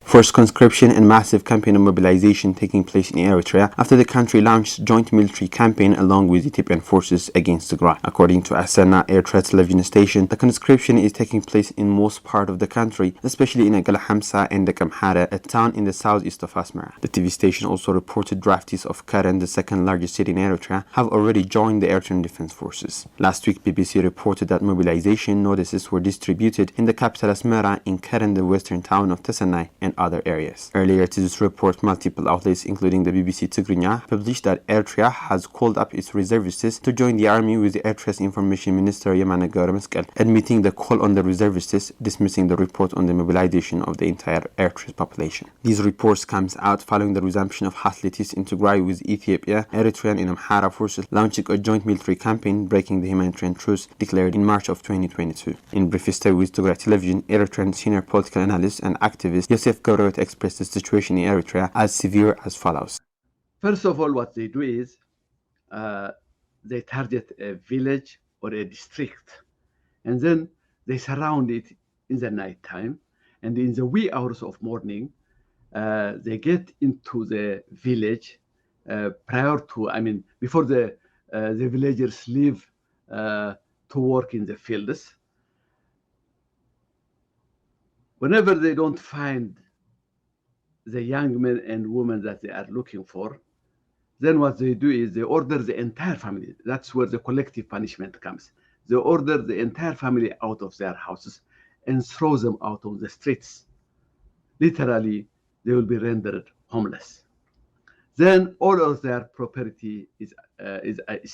Forced conscription and massive campaign of mobilization taking place in Eritrea after the country launched joint military campaign along with Ethiopian forces against Tigray. According to Asana Eritrea television station, the conscription is taking place in most part of the country, especially in Agala and Dekamhara, a town in the southeast of Asmara. The TV station also reported draftees of Karen, the second largest city in Eritrea, have already joined the Eritrean Defense Forces. Last week, BBC reported that mobilization notices were distributed in the capital Asmara, in Karen, the western town of Tesanai, and other areas. Earlier to this report, multiple outlets, including the BBC Tigrinya, published that Eritrea has called up its reservists to join the army, with Eritrea's Information Minister Yemane Gabrameskel admitting the call on the reservists, dismissing the report on the mobilization of the entire Eritrean population. These reports comes out following the resumption of hostilities in Tigray, with Ethiopia, Eritrean and Amhara forces launching a joint military campaign breaking the humanitarian truce declared in March of 2022. In brief interview with Tigray television, Eritrean senior political analyst and activist Yosef Gabriel expressed the situation in Eritrea as severe as follows. First of all, what they do is they target a village or a district, and then they surround it in the night time, and in the wee hours of morning, they get into the village before the villagers leave to work in the fields. Whenever they don't find the young men and women that they are looking for, then what they do is they order the entire family. That's where the collective punishment comes. They order the entire family out of their houses and throw them out on the streets. Literally, they will be rendered homeless. Then all of their property is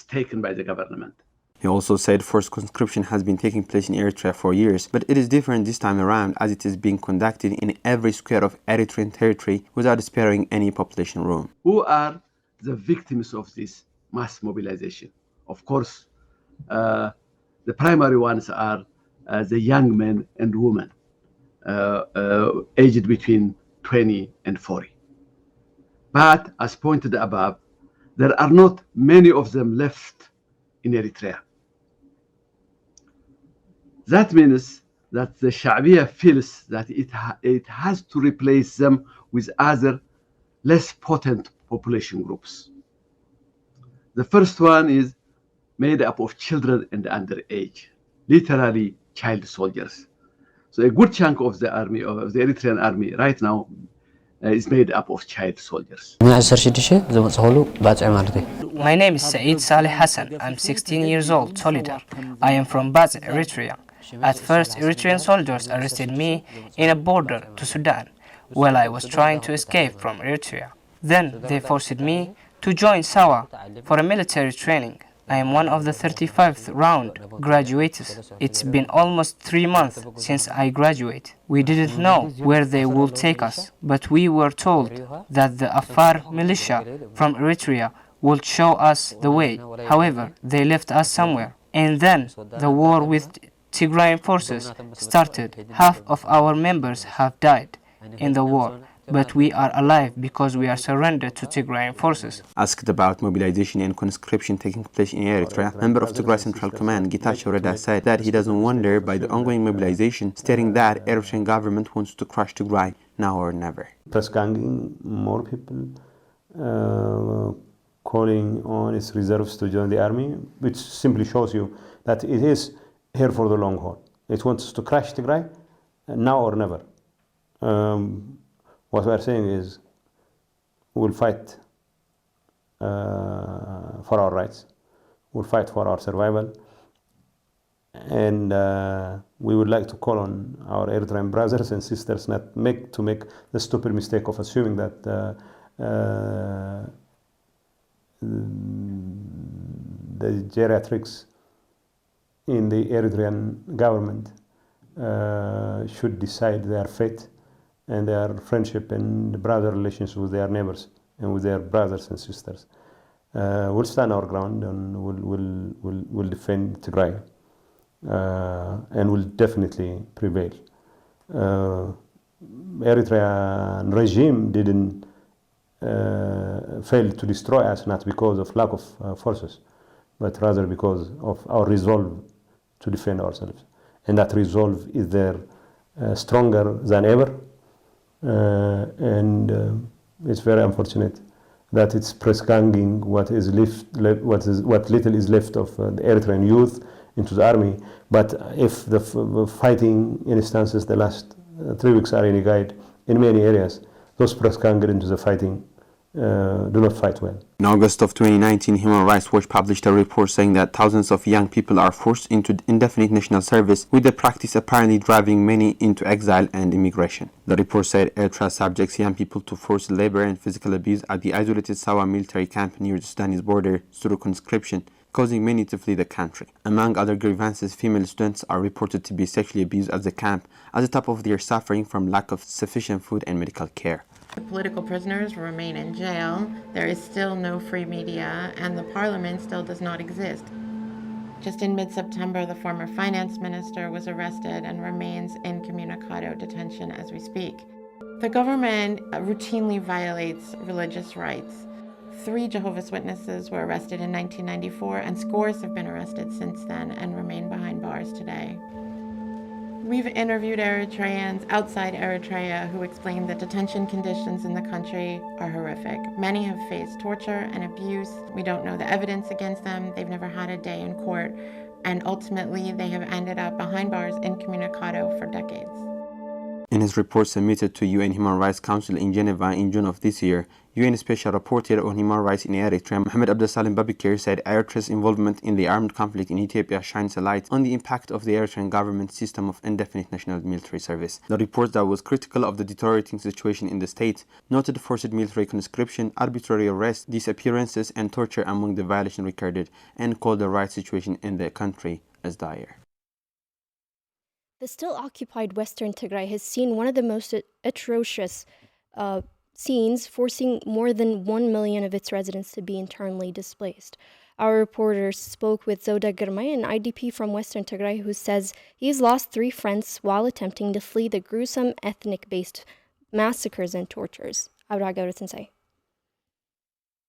taken by the government. He also said forced conscription has been taking place in Eritrea for years, but it is different this time around, as it is being conducted in every square of Eritrean territory without sparing any population room. Who are the victims of this mass mobilization? Of course, the primary ones are the young men and women aged between 20 and 40. But as pointed above, there are not many of them left in Eritrea. That means that the Sha'biya feels that it has to replace them with other less potent population groups. The first one is made up of children and underage, literally child soldiers. So a good chunk of the army, of the Eritrean army right now, is made up of child soldiers. My name is Saeed Saleh Hassan. I'm 16 years old, Solidar. I am from Baz, Eritrea. At first, Eritrean soldiers arrested me in a border to Sudan while I was trying to escape from Eritrea. Then they forced me to join Sawa for a military training. I am one of the 35th round graduates. It's been almost 3 months since I graduated. We didn't know where they would take us, but we were told that the Afar militia from Eritrea would show us the way. However, they left us somewhere. And then the war with Tigrayan forces started. Half of our members have died in the war, but we are alive because we are surrendered to Tigrayan forces. Asked about mobilization and conscription taking place in Eritrea, member of Tigray Central Command Getachew Reda said that he doesn't wonder by the ongoing mobilization, stating that Eritrean government wants to crush Tigray now or never. Press ganging, more people calling on its reserves to join the army, which simply shows you that it is here for the long haul. It wants to crash Tigray now or never. What we are saying is we'll fight for our rights, we'll fight for our survival, and we would like to call on our Eritrean brothers and sisters not to make the stupid mistake of assuming that the geriatrics in the Eritrean government should decide their fate and their friendship and brother relations with their neighbors and with their brothers and sisters. We'll stand our ground and we'll defend Tigray and will definitely prevail. Eritrean regime didn't fail to destroy us, not because of lack of forces, but rather because of our resolve to defend ourselves. And that resolve is there stronger than ever. and it's very unfortunate that it's press-ganging what little is left of the Eritrean youth into the army. But if the fighting instances the last 3 weeks are any guide, in many areas, those press-ganged into the fighting do not fight well. In August of 2019, Human Rights Watch published a report saying that thousands of young people are forced into indefinite national service, with the practice apparently driving many into exile and immigration. The report said Eritrea subjects young people to forced labor and physical abuse at the isolated Sawa military camp near the Sudanese border through conscription, causing many to flee the country. Among other grievances, female students are reported to be sexually abused at the camp as a top of their suffering from lack of sufficient food and medical care. The political prisoners remain in jail, there is still no free media, and the parliament still does not exist. Just in mid-September, the former finance minister was arrested and remains in communicado detention as we speak. The government routinely violates religious rights. 3 Jehovah's Witnesses were arrested in 1994, and scores have been arrested since then and remain behind bars today. We've interviewed Eritreans outside Eritrea who explained that detention conditions in the country are horrific. Many have faced torture and abuse. We don't know the evidence against them. They've never had a day in court. And ultimately, they have ended up behind bars incommunicado for decades. In his report submitted to UN Human Rights Council in Geneva in June of this year, UN Special Rapporteur on Human Rights in Eritrea, Mohamed Abdesalim Babikir, said Eritrea's involvement in the armed conflict in Ethiopia shines a light on the impact of the Eritrean government's system of indefinite national military service. The report that was critical of the deteriorating situation in the state noted forced military conscription, arbitrary arrests, disappearances, and torture among the violations recorded, and called the rights situation in the country as dire. The still occupied Western Tigray has seen one of the most atrocious scenes, forcing more than 1 million of its residents to be internally displaced. Our reporters spoke with Zoda Girmay, an IDP from Western Tigray, who says he's lost 3 friends while attempting to flee the gruesome ethnic-based massacres and tortures. Abraga Sensei.